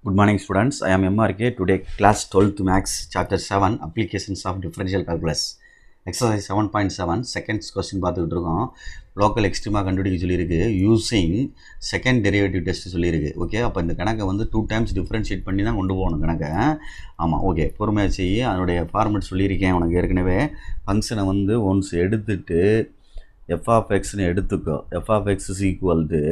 Good morning students, I am MRK. Today class 12th Max chapter 7 applications of differential calculus exercise 7.7 seconds question பார்த்துக்கிட்டு இருக்கோம். Local எக்ஸ்ட்ரீமா கண்டுபிடிக்க சொல்லியிருக்கு using second derivative test சொல்லியிருக்கு. Okay, அப்போ இந்த கணக்கை வந்து 2 times டிஃப்ரென்ஷியேட் பண்ணி தான் கொண்டு போகணும் கணக்கை. ஆமாம், ஓகே, பொறுமையாக செய்ய. அதனுடைய ஃபார்மெட் சொல்லியிருக்கேன் உனக்கு ஏற்கனவே. ஃபங்க்ஷனை வந்து ஒன்ஸ் எடுத்துட்டு எஃப் ஆஃப் எக்ஸ்னு எடுத்துக்கோ. F of x is equal to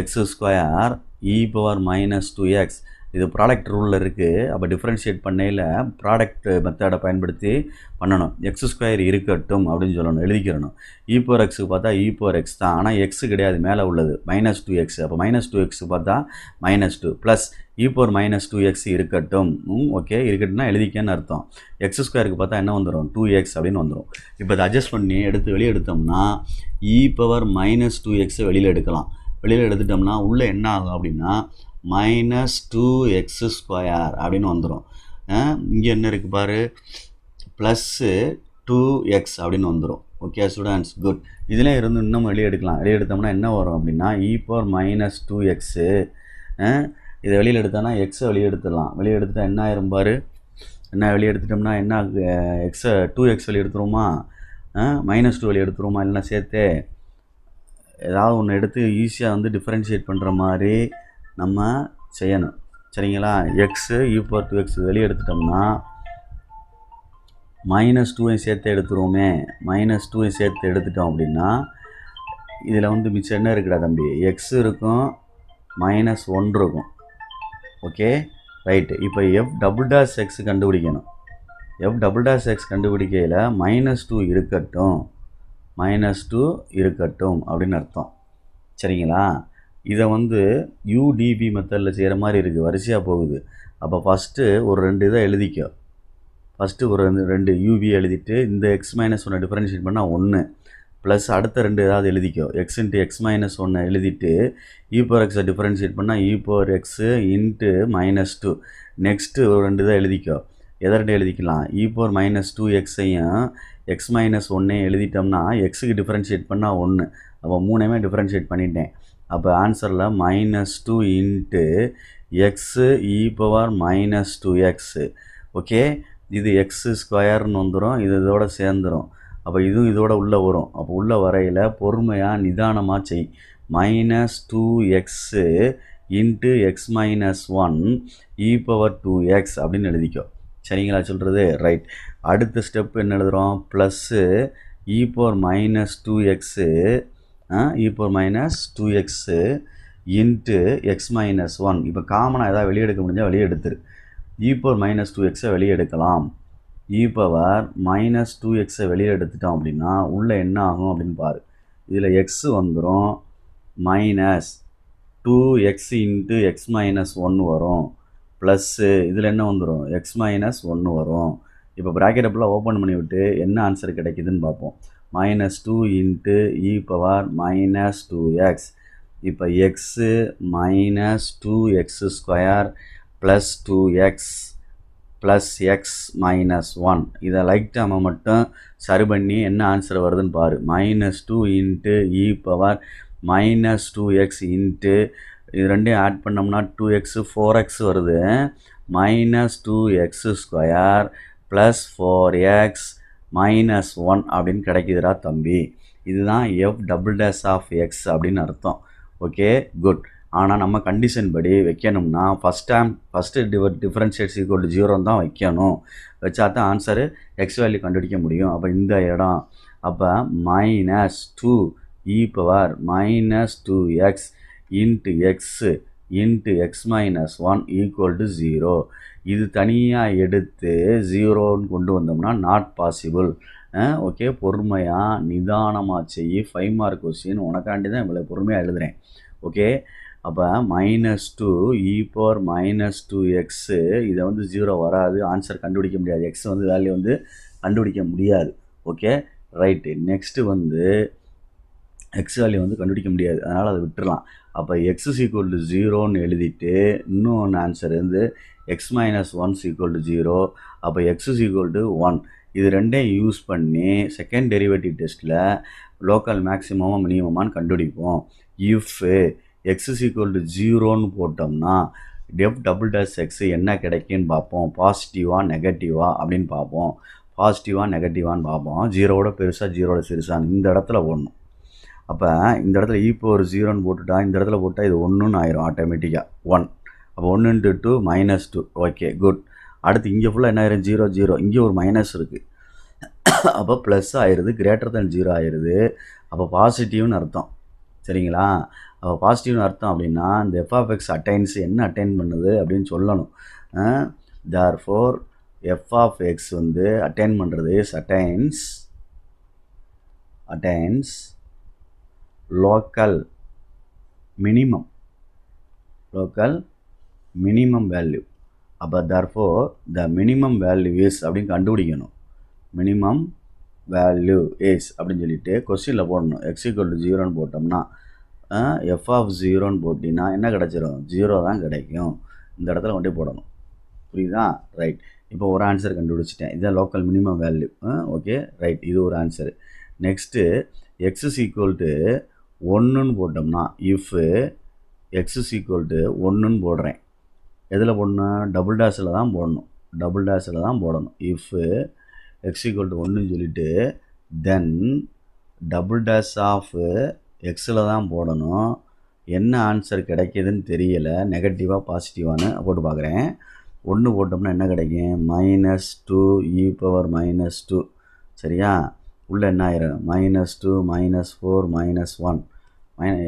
x square e power minus 2x. இது ப்ராடக்ட் ரூலில் இருக்குது. அப்போ டிஃப்ரென்ஷியேட் பண்ணையில் ப்ராடக்ட் மெத்தடை பயன்படுத்தி பண்ணணும். எக்ஸ் ஸ்கொயர் இருக்கட்டும் அப்படின்னு சொல்லணும், எழுதிக்கிறணும். இ பவர் எக்ஸுக்கு பார்த்தா இ பவர் எக்ஸ் தான், ஆனால் எக்ஸு கிடையாது, மேலே உள்ளது மைனஸ் 2x. அப்போ மைனஸ் 2xக்கு பார்த்தா -2 ப்ளஸ் இ பவர் மைனஸ் 2x இருக்கட்டும். ஓகே, இருக்கட்டும்னா எழுதிக்கன்னு அர்த்தம். எக்ஸ் ஸ்கொயருக்கு பார்த்தா என்ன வந்துடும், 2x அப்படின்னு வந்துடும். இப்போ இதை அட்ஜஸ்ட் பண்ணி வெளியே எடுத்தோம்னா இ பவர் மைனஸ் 2x வெளியில் எடுக்கலாம். வெளியில் எடுத்துட்டோம்னா உள்ளே என்ன ஆகும் அப்படின்னா -2x ஸ்கொயர் அப்படின்னு வந்துடும். இங்கே என்ன இருக்குது பாரு, +2x அப்படின்னு வந்துடும். Okay students, good. இதில் இருந்து இன்னும் வெளியே எடுக்கலாம். வெளியே எடுத்தோம்னா என்ன வரும் அப்படின்னா இ பவர் மைனஸ் 2x. இதை வெளியில் எடுத்தோம்னா எக்ஸை வெளியே எடுத்துடலாம். வெளியே எடுத்துட்டா என்ன ஆயிரும் பாரு, என்ன வெளியே எடுத்துட்டோம்னா என்ன எக்ஸை 2x வெளியே எடுத்துருவோமா, -2 வெளியே எடுத்துருவோமா, இல்லைன்னா சேர்த்தே ஏதாவது ஒன்று எடுத்து ஈஸியாக வந்து டிஃப்ரென்ஷியேட் பண்ணுற மாதிரி நம்ம செய்யணும். சரிங்களா, எக்ஸு இ பவர் 2x வெளியே எடுத்துட்டோம்னா -2 சேர்த்து எடுத்துருவோமே. -2 சேர்த்து எடுத்துட்டோம் அப்படின்னா இதில் வந்து மிச்சம் என்ன இருக்குடா தம்பி, எக்ஸ் இருக்கும், -1 இருக்கும். Okay right. இப்போ எஃப் டபுள் டேஷ் எக்ஸ் கண்டுபிடிக்கணும். எஃப் டபுள் டேஷ் எக்ஸ் கண்டுபிடிக்கையில் -2 இருக்கட்டும், -2 இருக்கட்டும் அப்படின்னு அர்த்தம். சரிங்களா, இதை வந்து யூடிபி மெத்தடில் செய்கிற மாதிரி இருக்குது, வரிசையாக போகுது. அப்போ ஃபஸ்ட்டு ஒரு 2 இதை எழுதிக்கோ. ஃபஸ்ட்டு ஒரு 2 யூவி எழுதிட்டு இந்த x-1 டிஃப்ரென்ஷியேட் பண்ணால் 1 ப்ளஸ் அடுத்த 2 ஏதாவது எழுதிக்கோ. x இன்ட்டு x-1 எழுதிட்டு இ பவர் எக்ஸை டிஃப்ரென்ஷியேட் பண்ணால் e power x into -2. Next ஒரு 2 இதை எழுதிக்கோ. எதை 2 எழுதிக்கலாம், இ பவர் -2xையும் x-1 எழுதிட்டோம்னா எக்ஸுக்கு டிஃப்ரென்ஷியேட் பண்ணால் 1. அப்போ 3மே டிஃப்ரென்ஷியேட் பண்ணிட்டேன். அப்போ ஆன்சரில் -2 இன்ட்டு எக்ஸு இ பவர் -2x. ஓகே, இது எக்ஸு ஸ்கொயர்னு வந்துடும், இது இதோட சேர்ந்துடும். அப்போ இதுவும் இதோட உள்ளே வரும். அப்போ உள்ளே வரையில் பொறுமையாக நிதானமாக செய். -2x இன்ட்டு x-1 இ பவர் 2x அப்படின்னு எழுதிக்கோ. சரிங்களா சொல்கிறது, ரைட். அடுத்த ஸ்டெப் என்ன எழுதுகிறோம், ப்ளஸ்ஸு இ பவர் -2x இ பவர் -2x இன்ட்டு x-1. இப்போ காமனாக எதாவது வெளியே எடுக்க முடிஞ்சால் வெளியே எடுத்துரு. இ பவர் -2xை வெளியே எடுக்கலாம். இ பவர் -2xை வெளியே எடுத்துட்டோம் அப்படின்னா உள்ளே என்ன ஆகும் அப்படின்னு பாரு. இதில் எக்ஸு வந்துடும், -2x இன்ட்டு x-1 வரும், ப்ளஸ்ஸு இதில் என்ன வந்துடும், x-1 வரும். இப்போ ப்ராக்கெட் ஃபுல்லாக ஓப்பன் பண்ணி விட்டு என்ன ஆன்சர் கிடைக்குதுன்னு பார்ப்போம். -2 இன்ட்டு இ பவர் -2x. இப்போ x -2x square plus 2x plus x-1. இதை லைட்டாக நம்ம மட்டும் சரி பண்ணி என்ன ஆன்சர் வருதுன்னு பாரு. -2 into e power -2x into இது ரெண்டையும் ஆட் பண்ணோம்னா 2x 4x வருது, -2x ஸ்கொயர் ப்ளஸ் 4x-1 அப்படின்னு கிடைக்குதுடா தம்பி. இதுதான் F double dash of x அப்படின்னு அர்த்தம். Okay good. ஆனால் நம்ம கண்டிஷன் படி வைக்கணும்னா ஃபஸ்ட்டு டிஃப்ரென்ஷியேட் ஈக்குவல் டு 0 தான் வைக்கணும். வச்சா தான் ஆன்சரு எக்ஸ் வேல்யூ கண்டுபிடிக்க முடியும். அப்போ இந்த இடம் அப்போ -2 e power -2x into x into x-1 equal to 0. இது தனியாக எடுத்து 0ன்னு கொண்டு வந்தோம்னா நாட் பாசிபிள். ஓகே, பொறுமையாக நிதானமாக செய்ய. 5 மார்க் கொஸ்டின் உனக்காண்டி தான் இவ்வளோ பொறுமையாக எழுதுகிறேன். ஓகே, அப்போ -2 இ பவர் -2x இதை வந்து 0 வராது, ஆன்சர் கண்டுபிடிக்க முடியாது, எக்ஸ் வந்து வேல்யூ வந்து கண்டுபிடிக்க முடியாது. Okay right. நெக்ஸ்ட்டு வந்து எக்ஸ் வேல்யூ வந்து கண்டுபிடிக்க முடியாது, அதனால் அதை விட்டுடலாம். அப்போ எக்ஸ் ஈக்குவல் டு 0ன்னு எழுதிட்டு இன்னொன்று ஆன்சர் வந்து x-1 ஈக்குவல் டு 0. அப்போ எக்ஸ் ஈக்குவல் டு 1. இது ரெண்டையும் யூஸ் பண்ணி செகண்ட் டெரிவேட்டிவ் டெஸ்ட்டில் லோக்கல் மேக்ஸிமமாக மினிமமானு கண்டுபிடிப்போம். If x is equal to 0ன்னு போட்டோம்னா எஃப் டபுள் டேஷ் எக்ஸ் என்ன கிடைக்குன்னு பார்ப்போம். பாசிட்டிவா நெகட்டிவா அப்படின்னு பார்ப்போம். பாசிட்டிவா நெகட்டிவான்னு பார்ப்போம். ஜீரோவோட பெருசா ஜீரோட சிறுசான்னு இந்த இடத்துல போடணும். அப்போ இந்த இடத்துல இப்போ ஒரு ஜீரோன்னு போட்டுட்டா இந்த இடத்துல போட்டால் இது ஒன்றுன்னு ஆயிரும் ஆட்டோமேட்டிக்காக 1. அப்போ 1 × 2 -2. Okay good. அடுத்து இங்கே ஃபுல்லாக என்ன ஆயிரும் 0 0. இங்கே ஒரு மைனஸ் இருக்குது. அப்போ ப்ளஸ் ஆயிடுது, >0 ஆயிடுது. அப்போ பாசிட்டிவ்னு அர்த்தம். சரிங்களா? அப்போ பாசிட்டிவ்னு அர்த்தம் அப்படின்னா இந்த f(x) அட்டைன்ஸ் என்ன அட்டைன் பண்ணுது அப்படின்னு சொல்லணும். தேர்ஃபோர் f(x) வந்து அட்டைன் பண்ணுறது அட்டைன்ஸ் local minimum value. அப்போ therefore the minimum value is அப்படின்னு கண்டுபிடிக்கணும். minimum value is அப்படின்னு சொல்லிட்டு கொஸ்டினில் போடணும். x = 0ன்னு போட்டோம்னா f(0)ன்னு போட்டிங்கன்னா என்ன கிடச்சிரும்? 0 தான் கிடைக்கும். இந்த இடத்துல கொண்டே போடணும். புரியுதா? ரைட். இப்போ ஒரு ஆன்சர் கண்டுபிடிச்சிட்டேன். இதுதான் local minimum value. Okay right. இது ஒரு ஆன்சரு. நெக்ஸ்ட்டு x = 1ன்னு போட்டோம்னா இஃப் x = 1ன்னு போடுறேன். எதில் போடணும்? டபுள் டேஷில் தான் போடணும். இஃப் x = 1ன்னு சொல்லிட்டு தென் டபுள் டேஷ் ஆஃப் எக்ஸில் தான் போடணும். என்ன ஆன்சர் கிடைக்கிதுன்னு தெரியலை, நெகட்டிவாக பாசிட்டிவான்னு போட்டு பார்க்குறேன். 1 போட்டோம்னா என்ன கிடைக்கும்? -2e⁻². சரியா? உள்ளே என்ன ஆயிரும்? -2 -4 -1.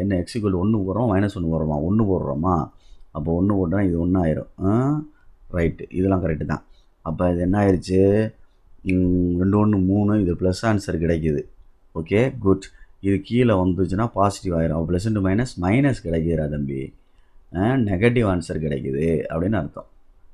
என்ன x = 1 போடுறோம், -1 போடுறோமா? 1 போடுறோமா? அப்போ 1 போட்டோன்னா இது 1 ஆயிரும். ரைட்டு. இதெல்லாம் கரெக்டு தான். அப்போ இது என்ன ஆயிடுச்சு? 2 1 3. இது ப்ளஸ் ஆன்சர் கிடைக்கிது. Okay good. இது கீழே வந்துச்சுன்னா பாசிட்டிவ் ஆயிரும். அப்போ ப்ளஸ் இன்ட்டு மைனஸ் கிடைக்குதுரா தம்பி. நெகட்டிவ் ஆன்சர் கிடைக்குது அப்படின்னு அர்த்தம்.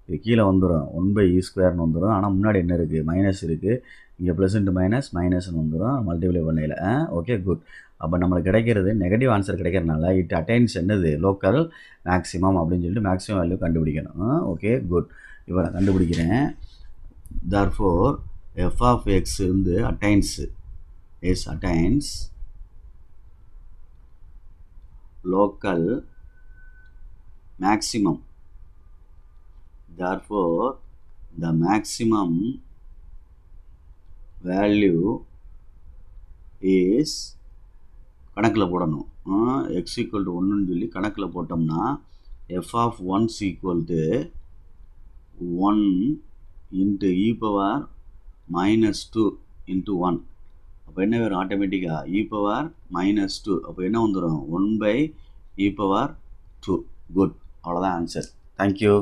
இது கீழே வந்துடும் 1/e² வந்துடும். ஆனால் முன்னாடி என்ன இருக்குது? மைனஸ் இருக்குது. இங்கே ப்ளஸ் இன்ட்டு மைனஸ்ன்னு வந்துடும் மல்டிப்ளை பண்ணையில். Okay good. அப்போ நம்மளுக்கு கிடைக்கிறது நெகட்டிவ் ஆன்சர் கிடைக்கிறதுனால இட் அட்டைன்ஸ் என்னது? லோக்கல் மேக்ஸிமம் அப்படின்னு சொல்லிட்டு மேக்ஸிமம் வேல்யூ கண்டுபிடிக்கணும். Okay good. இப்போ நான் கண்டுபிடிக்கிறேன். தேர்ஃபோர் f(x) வந்து attains local maximum. Therefore the maximum value is கணக்கில் போடணும். x = 1ன்னு சொல்லி கணக்கில் போட்டோம்னா f(1) = 1 × e⁻² × 1. அப்போ என்ன வரும்? ஆட்டோமேட்டிக்காக e⁻². அப்போ என்ன வந்துடும்? 1/e⁻². குட். அவ்வளோதான் ஆன்சர். தேங்க்யூ.